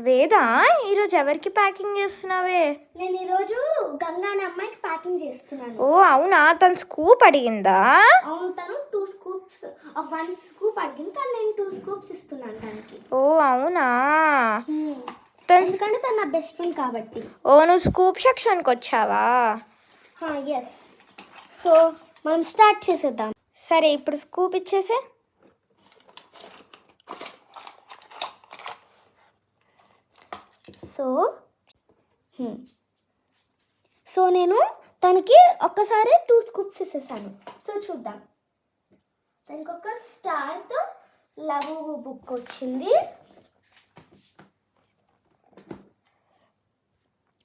వేదా, ఈరోజు ఎవరికి ప్యాకింగ్ చేస్తున్నావే? నేను ఈరోజు గంగా అనే అమ్మాయికి ప్యాకింగ్ చేస్తున్నాను. ఓ అవునా, తను స్కూప్ అడిగిందా? అవును, తను 2 స్కూప్స్, 1 స్కూప్ అడిగింది కానీ నేను 2 స్కూప్స్ ఇస్తున్నాను తనకి. ఓ అవునా, ఎందుకంటే తను నా బెస్ట్ ఫ్రెండ్ కాబట్టి. ఓ నువ్వు స్కూప్ సెక్షన్కి వచ్చావా? ఎస్. సో మనం స్టార్ట్ చేసేద్దాం. సరే, ఇప్పుడు స్కూప్ ఇచ్చేసే. సో నేను తనకి ఒక్కసారి 2 స్కూప్స్ ఇచ్చేసాను. సో చూద్దాం. తనకి ఒక స్టార్తో లవ్ బుక్ వచ్చింది.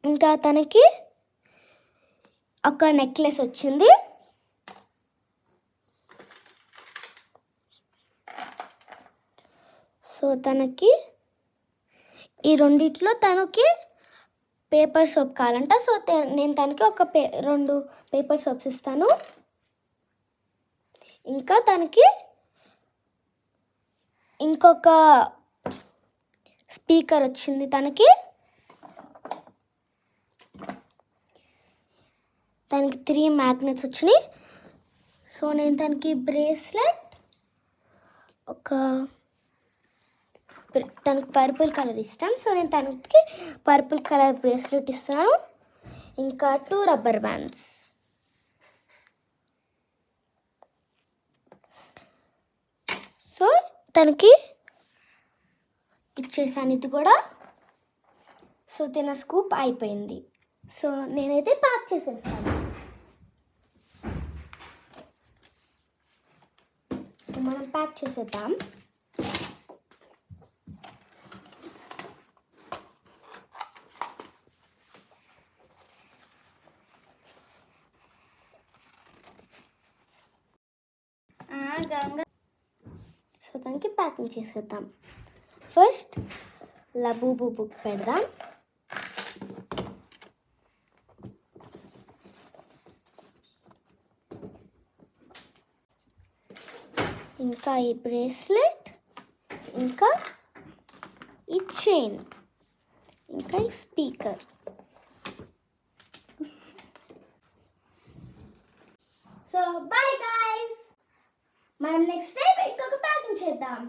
ఇంకా తనకి ఒక నెక్లెస్ వచ్చింది. సో తనకి ఈ రెండిట్లో తనకి పేపర్ సోప్ కావాలంట. సో నేను తనకి 2 పేపర్ సోప్స్ ఇస్తాను. ఇంకా తనకి ఇంకొక స్పీకర్ వచ్చింది. తనకి 3 మ్యాగ్నెట్స్ వచ్చినాయి. సో నేను తనకి బ్రేస్లెట్, తనకి పర్పుల్ కలర్ ఇష్టం. సో నేను తనకి పర్పుల్ కలర్ బ్రేస్లెట్ ఇస్తున్నాను. ఇంకా 2 రబ్బర్ బ్యాండ్స్. సో తనకి ఇచ్చేసాను ఇది కూడా. సో తిన స్కూప్ అయిపోయింది. సో నేనైతే ప్యాక్ చేసేస్తాను. సో మనం ప్యాక్ చేసేద్దాం. సో దానికి ప్యాకింగ్ చేసేద్దాం. ఫస్ట్ లబూబు బుక్ పెడదాం. ఇంకా ఈ బ్రేస్లెట్, ఇంకా ఈ చైన్, ఇంకా ఈ స్పీకర్. సో బాయ్ గైస్, మనం నెక్స్ట్ టైం ఇంకొక ప్యాకింగ్ చేద్దాం.